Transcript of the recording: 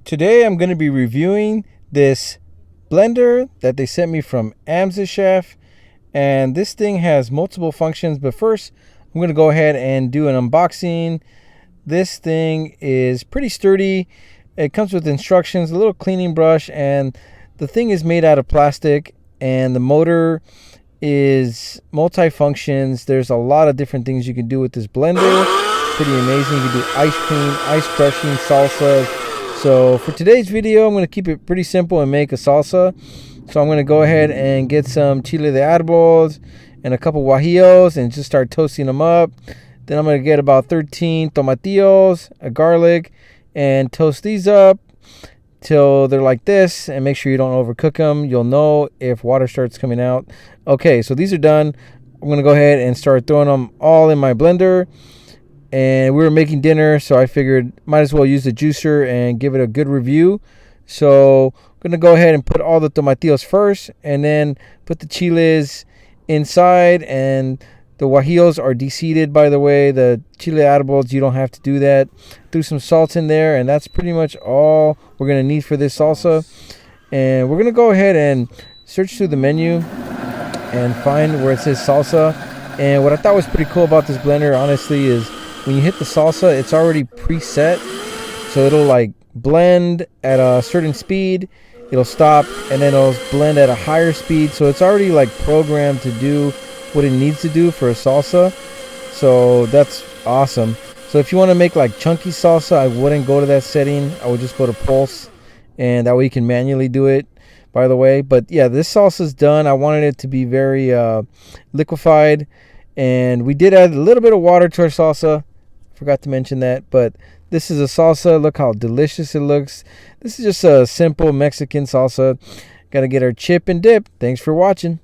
Today I'm going to be reviewing this blender that they sent me from Amzchef, and this thing has multiple functions. But first I'm going to go ahead and do an unboxing. This thing is pretty sturdy. It comes with instructions, a little cleaning brush, and the thing is made out of plastic, and the motor is multi-functions. There's a lot of different things you can do with this blender. Pretty amazing. You can do ice cream, ice crushing, salsa. So for today's video, I'm going to keep it pretty simple and make a salsa. So I'm going to go ahead and get some chile de arbol and a couple guajillos and just start toasting them up. Then I'm going to get about 13 tomatillos, a garlic, and toast these up till they're like this, and make sure you don't overcook them. You'll know if water starts coming out. Okay, so these are done. I'm going to go ahead and start throwing them all in my blender. And we were making dinner, so I figured might as well use the juicer and give it a good review. So I'm going to go ahead and put all the tomatillos first, and then put the chiles inside. And the guajillos are de-seeded, by the way. The chile arbol, you don't have to do that. Threw some salt in there, and that's pretty much all we're going to need for this salsa. And we're going to go ahead and search through the menu and find where it says salsa. And what I thought was pretty cool about this blender, honestly, is when you hit the salsa, it's already preset. So it'll like blend at a certain speed, it'll stop, and then it'll blend at a higher speed. So it's already like programmed to do what it needs to do for a salsa. So that's awesome. So if you want to make like chunky salsa, I wouldn't go to that setting. I would just go to pulse, and that way you can manually do it, by the way. But yeah, this salsa is done. I wanted it to be very liquefied, and we did add a little bit of water to our salsa. Forgot to mention that. But this is a salsa. Look how delicious it looks. This is just a simple Mexican salsa. Gotta get our chip and dip. Thanks for watching.